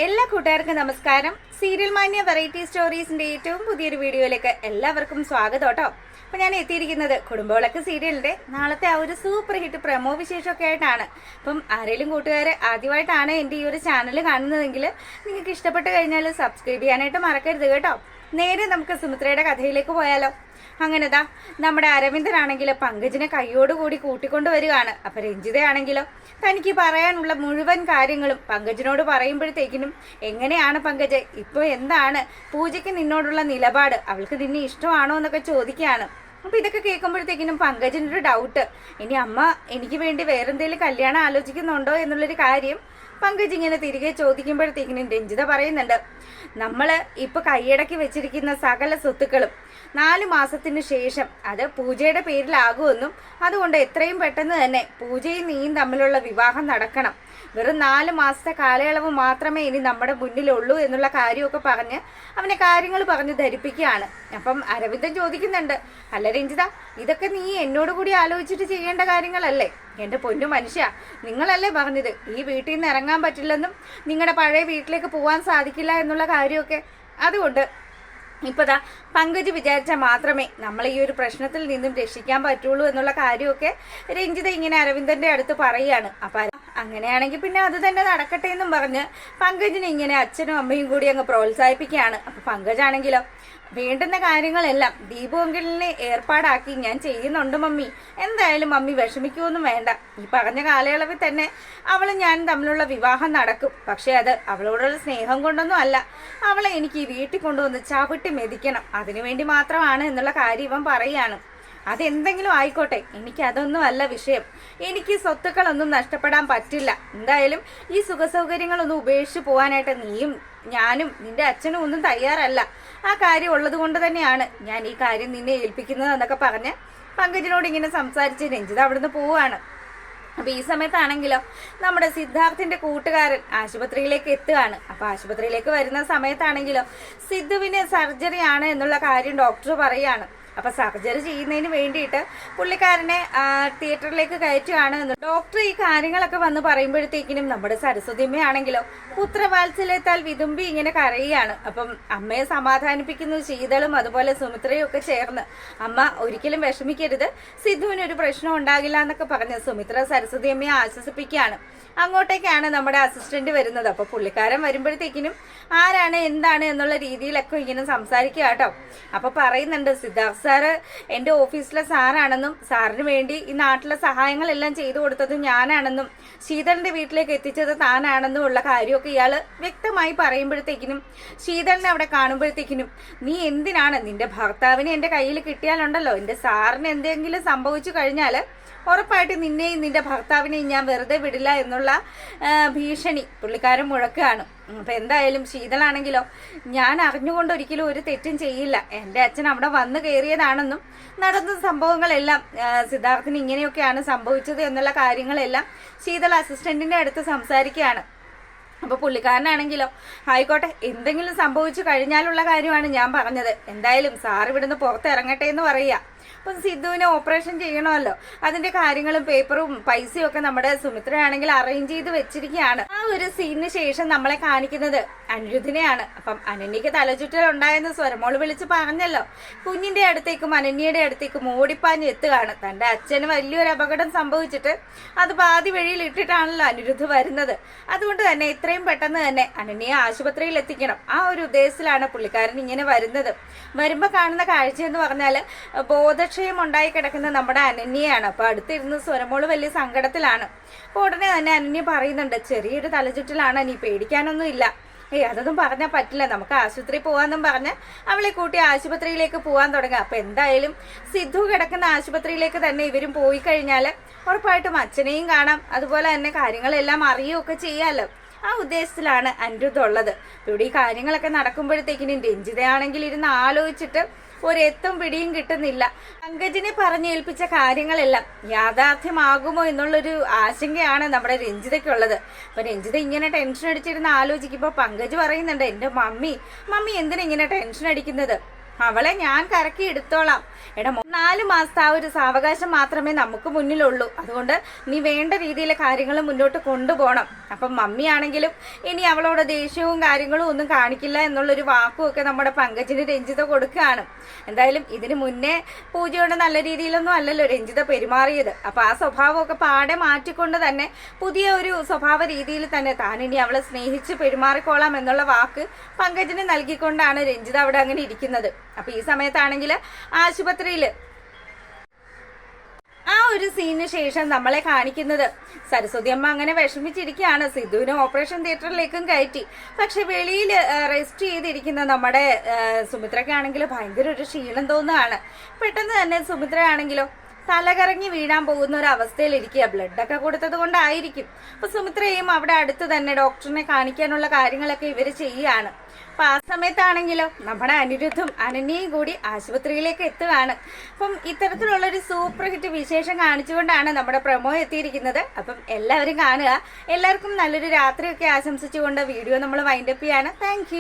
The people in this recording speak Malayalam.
എല്ലാ കൂട്ടുകാർക്കും നമസ്കാരം. സീരിയൽ മാന്യ വെറൈറ്റി സ്റ്റോറീസിന്റെ ഏറ്റവും പുതിയൊരു വീഡിയോയിലേക്ക് എല്ലാവർക്കും സ്വാഗതം കേട്ടോ. അപ്പോൾ ഞാൻ എത്തിയിരിക്കുന്നത് കുടുംബവിളക്ക് സീരിയലിന്റെ നാളത്തെ ആ ഒരു സൂപ്പർ ഹിറ്റ് പ്രമോ വിശേഷമൊക്കെ ആയിട്ടാണ്. അപ്പം ആരെങ്കിലും കൂട്ടുകാർ ആദ്യമായിട്ടാണ് എൻ്റെ ഈ ഒരു ചാനൽ കാണുന്നതെങ്കിൽ നിങ്ങൾക്ക് ഇഷ്ടപ്പെട്ട് കഴിഞ്ഞാൽ സബ്സ്ക്രൈബ് ചെയ്യാനായിട്ട് മറക്കരുത് കേട്ടോ. നേരെ നമുക്ക് സുമിത്രയുടെ കഥയിലേക്ക് പോയാലോ. അങ്ങനെതാ നമ്മുടെ അരവിന്ദനാണെങ്കിൽ പങ്കജിനെ കൈയോടുകൂടി കൂട്ടിക്കൊണ്ട് വരികയാണ്. അപ്പൊ രഞ്ജിതയാണെങ്കിലോ തനിക്ക് പറയാനുള്ള മുഴുവൻ കാര്യങ്ങളും പങ്കജിനോട് പറയുമ്പോഴത്തേക്കിനും എങ്ങനെയാണ് പങ്കജ് ഇപ്പോൾ എന്താണ് പൂജയ്ക്ക് നിന്നോടുള്ള നിലപാട്, അവൾക്ക് നിന്നെ ഇഷ്ടമാണോ എന്നൊക്കെ ചോദിക്കുകയാണ്. അപ്പൊ ഇതൊക്കെ കേൾക്കുമ്പോഴത്തേക്കിനും പങ്കജിനൊരു ഡൗട്ട്, ഇനി അമ്മ എനിക്ക് വേണ്ടി വേറെന്തെങ്കിലും കല്യാണം ആലോചിക്കുന്നുണ്ടോ എന്നുള്ളൊരു കാര്യം പങ്കജ് ഇങ്ങനെ തിരികെ ചോദിക്കുമ്പോഴത്തേക്കിനും രഞ്ജിത പറയുന്നുണ്ട്, നമ്മൾ ഇപ്പൊ കൈയടക്കി വെച്ചിരിക്കുന്ന സകല സ്വത്തുക്കളും 4 മാസത്തിന് ശേഷം അത് പൂജയുടെ പേരിലാകുമെന്നും അതുകൊണ്ട് എത്രയും പെട്ടെന്ന് തന്നെ പൂജയും നീയും തമ്മിലുള്ള വിവാഹം നടക്കണം, വെറും 4 മാസത്തെ കാലയളവ് മാത്രമേ ഇനി നമ്മുടെ മുന്നിലുള്ളൂ എന്നുള്ള കാര്യമൊക്കെ പറഞ്ഞ് അവനെ കാര്യങ്ങൾ പറഞ്ഞ് ധരിപ്പിക്കുകയാണ്. അപ്പം അരവിന്ദൻ ചോദിക്കുന്നുണ്ട്, അല്ല രഞ്ജിത, ഇതൊക്കെ നീ എന്നോട് കൂടി ആലോചിച്ചിട്ട് ചെയ്യേണ്ട കാര്യങ്ങളല്ലേ? എൻ്റെ പൊന്നു മനുഷ്യ, നിങ്ങളല്ലേ പറഞ്ഞത് ഈ വീട്ടിൽ നിന്ന് ഇറങ്ങാൻ പറ്റില്ലെന്നും നിങ്ങളുടെ പഴയ വീട്ടിലേക്ക് പോകാൻ സാധിക്കില്ല എന്നുള്ള കാര്യമൊക്കെ. അതുകൊണ്ട് ഇപ്പതാ പങ്കജ് വിചാരിച്ചാൽ മാത്രമേ നമ്മൾ ഈ ഒരു പ്രശ്നത്തിൽ നിന്നും രക്ഷിക്കാൻ പറ്റുള്ളൂ എന്നുള്ള കാര്യമൊക്കെ രഞ്ജിത ഇങ്ങനെ അരവിന്ദന്റെ അടുത്ത് പറയുകയാണ്. അപ്പം അങ്ങനെയാണെങ്കിൽ പിന്നെ അത് തന്നെ നടക്കട്ടെ എന്നും പറഞ്ഞ് പങ്കജിനെ ഇങ്ങനെ അച്ഛനും അമ്മയും കൂടി അങ്ങ് പ്രോത്സാഹിപ്പിക്കുകയാണ്. അപ്പൊ പങ്കജാണെങ്കിലോ, വേണ്ടുന്ന കാര്യങ്ങളെല്ലാം ദീപു അങ്കിളിനെ ഏർപ്പാടാക്കി ഞാൻ ചെയ്യുന്നുണ്ട് മമ്മി, എന്തായാലും മമ്മി വിഷമിക്കുമൊന്നും വേണ്ട, ഈ പറഞ്ഞ കാലയളവിൽ തന്നെ അവളും ഞാനും തമ്മിലുള്ള വിവാഹം നടക്കും. പക്ഷെ അത് അവളോടുള്ള സ്നേഹം കൊണ്ടൊന്നും അല്ല, അവളെ എനിക്ക് ഈ വീട്ടിൽ കൊണ്ടുവന്ന് ചവിട്ടി മെതിക്കണം, അതിനുവേണ്ടി മാത്രമാണ് എന്നുള്ള കാര്യം ഇവൻ പറയുകയാണ്. അതെന്തെങ്കിലും ആയിക്കോട്ടെ, എനിക്കതൊന്നും അല്ല വിഷയം, എനിക്ക് സ്വത്തുക്കളൊന്നും നഷ്ടപ്പെടാൻ പറ്റില്ല, എന്തായാലും ഈ സുഖസൗകര്യങ്ങളൊന്നും ഉപേക്ഷിച്ച് പോകാനായിട്ട് നീയും ഞാനും നിന്റെ അച്ഛനും ഒന്നും തയ്യാറല്ല, ആ കാര്യം ഉള്ളത് കൊണ്ട് തന്നെയാണ് ഞാൻ ഈ കാര്യം നിന്നെ ഏൽപ്പിക്കുന്നത് എന്നൊക്കെ പറഞ്ഞ് പങ്കജിനോട് ഇങ്ങനെ സംസാരിച്ച് രഞ്ജിത അവിടുന്ന് പോവുകയാണ്. അപ്പൊ ഈ സമയത്താണെങ്കിലോ നമ്മുടെ സിദ്ധാർത്ഥിന്റെ കൂട്ടുകാരൻ ആശുപത്രിയിലേക്ക് എത്തുകയാണ്. അപ്പൊ ആശുപത്രിയിലേക്ക് വരുന്ന സമയത്താണെങ്കിലോ സിദ്ധുവിന് സർജറി ആണ് എന്നുള്ള കാര്യം ഡോക്ടർ പറയുകയാണ്. അപ്പൊ സർജറി ചെയ്യുന്നതിന് വേണ്ടിയിട്ട് പുള്ളിക്കാരനെ തിയേറ്ററിലേക്ക് കയറ്റുകയാണ് എന്ന് ഡോക്ടർ ഈ കാര്യങ്ങളൊക്കെ വന്ന് പറയുമ്പോഴത്തേക്കിനും നമ്മുടെ സരസ്വതിയമ്മയാണെങ്കിലോ പുത്രവാത്സല്യത്താൽ വിതുമ്പി ഇങ്ങനെ കരയുകയാണ്. അപ്പം അമ്മയെ സമാധാനിപ്പിക്കുന്നു ശീതളും അതുപോലെ സുമിത്രയും ഒക്കെ ചേർന്ന്, അമ്മ ഒരിക്കലും വിഷമിക്കരുത്, സിദ്ധുവിനൊരു പ്രശ്നം ഉണ്ടാകില്ല എന്നൊക്കെ പറഞ്ഞ് സുമിത്ര സരസ്വതിയമ്മയെ ആശ്വസിപ്പിക്കുകയാണ്. അങ്ങോട്ടേക്കാണ് നമ്മുടെ അസിസ്റ്റന്റ് വരുന്നത്. അപ്പൊ പുള്ളിക്കാരൻ വരുമ്പോഴത്തേക്കിനും ആരാണ് എന്താണ് എന്നുള്ള രീതിയിലൊക്കെ ഇങ്ങനെ സംസാരിക്കുക കേട്ടോ. അപ്പൊ പറയുന്നുണ്ട്, സിദ്ധാർത്ഥ് സാറ് എൻ്റെ ഓഫീസിലെ സാറാണെന്നും സാറിന് വേണ്ടി ഈ നാട്ടിലെ സഹായങ്ങളെല്ലാം ചെയ്തു കൊടുത്തത് ഞാനാണെന്നും ശീതളിന്റെ വീട്ടിലേക്ക് എത്തിച്ചത് താനാണെന്നും ഉള്ള കാര്യമൊക്കെ ഇയാൾ വ്യക്തമായി പറയുമ്പോഴത്തേക്കിനും ശീതളിനെ അവിടെ കാണുമ്പോഴത്തേക്കിനും, നീ എന്തിനാണ്, നിന്റെ ഭർത്താവിനെ എൻ്റെ കയ്യിൽ കിട്ടിയാലുണ്ടല്ലോ, എൻ്റെ സാറിന് എന്തെങ്കിലും സംഭവിച്ചു കഴിഞ്ഞാൽ ഉറപ്പായിട്ട് നിന്നെയും നിന്റെ ഭർത്താവിനെയും ഞാൻ വെറുതെ വിടില്ല എന്നുള്ള ഭീഷണി പുള്ളിക്കാരൻ മുഴക്കുകയാണ്. അപ്പം എന്തായാലും ശീതളാണെങ്കിലോ, ഞാൻ അറിഞ്ഞുകൊണ്ട് ഒരിക്കലും ഒരു തെറ്റും ചെയ്യില്ല, എൻ്റെ അച്ഛൻ അവിടെ വന്നു കയറിയതാണെന്നും നടന്ന സംഭവങ്ങളെല്ലാം സിദ്ധാർത്ഥിന് ഇങ്ങനെയൊക്കെയാണ് സംഭവിച്ചത് എന്നുള്ള കാര്യങ്ങളെല്ലാം ശീതൾ അസിസ്റ്റന്റിന്റെ അടുത്ത് സംസാരിക്കുകയാണ്. അപ്പോൾ പുള്ളിക്കാരനാണെങ്കിലോ, ആയിക്കോട്ടെ, എന്തെങ്കിലും സംഭവിച്ചു കഴിഞ്ഞാലുള്ള കാര്യമാണ് ഞാൻ പറഞ്ഞത്, എന്തായാലും സാർ ഇവിടുന്ന് പുറത്തിറങ്ങട്ടെ എന്ന് പറയുക. അപ്പം സിദ്ധുവിനെ ഓപ്പറേഷൻ ചെയ്യണമല്ലോ, അതിന്റെ കാര്യങ്ങളും പേപ്പറും പൈസയും ഒക്കെ നമ്മുടെ സുമിത്രയാണെങ്കിൽ അറേഞ്ച് ചെയ്ത് വെച്ചിരിക്കുകയാണ്. ആ ഒരു സീനിന് ശേഷം നമ്മളെ കാണിക്കുന്നത് അനിരുദ്ധിനെയാണ്. അപ്പം അനന്യക്ക് തലചുറ്റൽ ഉണ്ടായെന്ന് സ്വരമോള് വിളിച്ച് പറഞ്ഞല്ലോ, കുഞ്ഞിന്റെ അടുത്തേക്കും അനന്യയുടെ അടുത്തേക്കും ഓടിപ്പാഞ്ഞ് എത്തുകയാണ്. തന്റെ അച്ഛന് വലിയൊരു അപകടം സംഭവിച്ചിട്ട് അത് പാതി വഴിയിൽ ഇട്ടിട്ടാണല്ലോ അനിരുദ്ധ് വരുന്നത്. അതുകൊണ്ട് തന്നെ എത്രയും പെട്ടെന്ന് തന്നെ അനന്യയെ ആശുപത്രിയിൽ എത്തിക്കണം, ആ ഒരു ഉദ്ദേശത്തിലാണ് പുള്ളിക്കാരൻ ഇങ്ങനെ വരുന്നത്. വരുമ്പോ കാണുന്ന കാഴ്ച എന്ന് പറഞ്ഞാൽ ബോധക്ഷയം ഉണ്ടായി കിടക്കുന്ന നമ്മുടെ അനന്യയാണ്. അപ്പൊ അടുത്തിരുന്ന് സ്വരമോള് വലിയ സങ്കടത്തിലാണ്. അപ്പൊ ഉടനെ തന്നെ അനന്യ പറയുന്നുണ്ട്, ചെറിയൊരു തലചുറ്റലാണ്, നീ പേടിക്കാനൊന്നും ഇല്ല. അതൊന്നും പറഞ്ഞാൽ പറ്റില്ല, നമുക്ക് ആശുപത്രി പോകാമെന്നും പറഞ്ഞ് അവളെ കൂട്ടി ആശുപത്രിയിലേക്ക് പോകാൻ തുടങ്ങുക. അപ്പൊ എന്തായാലും സിദ്ധു കിടക്കുന്ന ആശുപത്രിയിലേക്ക് തന്നെ ഇവരും പോയി കഴിഞ്ഞാൽ ഉറപ്പായിട്ടും അച്ഛനെയും കാണാം, അതുപോലെ തന്നെ കാര്യങ്ങളെല്ലാം അറിയുകയൊക്കെ ചെയ്യാമല്ലോ. ആ ഉദ്ദേശത്തിലാണ് അനിരുദ്ധ ഉള്ളത്. ഇവിടെ ഈ കാര്യങ്ങളൊക്കെ നടക്കുമ്പോഴത്തേക്കിനും രഞ്ജിതയാണെങ്കിൽ ഇരുന്ന് ആലോചിച്ചിട്ട് ഒരെത്തും പിടിയും കിട്ടുന്നില്ല. പങ്കജിനെ പറഞ്ഞേൽപ്പിച്ച കാര്യങ്ങളെല്ലാം യാഥാർത്ഥ്യമാകുമോ എന്നുള്ളൊരു ആശങ്കയാണ് നമ്മുടെ രഞ്ജിതയ്ക്കുള്ളത്. അപ്പൊ രഞ്ജിത ഇങ്ങനെ ടെൻഷൻ അടിച്ചിരുന്ന് ആലോചിക്കുമ്പോൾ പങ്കജ് പറയുന്നുണ്ട്, എൻ്റെ മമ്മി എന്തിനാ ഇങ്ങനെ ടെൻഷൻ അടിക്കുന്നത്, അവളെ ഞാൻ കറക്കി എടുത്തോളാം. എടാ 4 മാസത്തെ ആ ഒരു സാവകാശം മാത്രമേ നമുക്ക് മുന്നിലുള്ളൂ. അതുകൊണ്ട് നീ വേണ്ട രീതിയിലെ കാര്യങ്ങൾ മുന്നോട്ട് കൊണ്ടുപോകണം. അപ്പം മമ്മിയാണെങ്കിലും ഇനി അവളോട് ദേഷ്യവും കാര്യങ്ങളും ഒന്നും കാണിക്കില്ല എന്നുള്ളൊരു വാക്കും ഒക്കെ നമ്മുടെ പങ്കജിന് രഞ്ജിത കൊടുക്കുകയാണ്. എന്തായാലും ഇതിന് മുന്നേ പൂജയോട് നല്ല രീതിയിലൊന്നും അല്ലല്ലോ രഞ്ജിത പെരുമാറിയത്. അപ്പൊ ആ സ്വഭാവമൊക്കെ പാടെ മാറ്റിക്കൊണ്ട് തന്നെ പുതിയ ഒരു സ്വഭാവ രീതിയിൽ തന്നെ താനിനി അവളെ സ്നേഹിച്ച് പെരുമാറിക്കോളാം എന്നുള്ള വാക്ക് പങ്കജിന് നൽകിക്കൊണ്ടാണ് രഞ്ജിത അവിടെ അങ്ങനെ ഇരിക്കുന്നത്. അപ്പൊ ഈ സമയത്താണെങ്കിൽ ആശുപത്രിയിൽ ആ ഒരു സീനിന് ശേഷം നമ്മളെ കാണിക്കുന്നത് സരസ്വതി അമ്മ അങ്ങനെ വിഷമിച്ചിരിക്കുകയാണ്. സിദ്ധുവിനെ ഓപ്പറേഷൻ തിയേറ്ററിലേക്കും കയറ്റി. പക്ഷെ വെളിയിൽ റെസ്റ്റ് ചെയ്തിരിക്കുന്ന നമ്മുടെ സുമിത്രയ്ക്കാണെങ്കിൽ ഭയങ്കര ഒരു ക്ഷീണം തോന്നുകയാണ്. പെട്ടെന്ന് തന്നെ സുമിത്രയാണെങ്കിലോ തലകറങ്ങി വീഴാൻ പോകുന്ന ഒരു അവസ്ഥയിലിരിക്കുക. ബ്ലഡൊക്കെ കൊടുത്തത് കൊണ്ടായിരിക്കും. അപ്പൊ സുമിത്രയും അവിടെ അടുത്ത് തന്നെ ഡോക്ടറിനെ കാണിക്കാനുള്ള കാര്യങ്ങളൊക്കെ ഇവർ ചെയ്യുകയാണ്. അപ്പൊ ആ സമയത്താണെങ്കിലോ നമ്മുടെ അനിരുദ്ധും അനന്യയും കൂടി ആശുപത്രിയിലേക്ക് എത്തുകയാണ്. അപ്പം ഇത്തരത്തിലുള്ളൊരു സൂപ്പർ ഹിറ്റ് വിശേഷം കാണിച്ചുകൊണ്ടാണ് നമ്മുടെ പ്രൊമോ എത്തിയിരിക്കുന്നത്. അപ്പം എല്ലാവരും കാണുക. എല്ലാവർക്കും നല്ലൊരു രാത്രിയൊക്കെ ആശംസിച്ചുകൊണ്ട് വീഡിയോ നമ്മൾ വൈൻഡപ്പ് ചെയ്യാണ്. താങ്ക്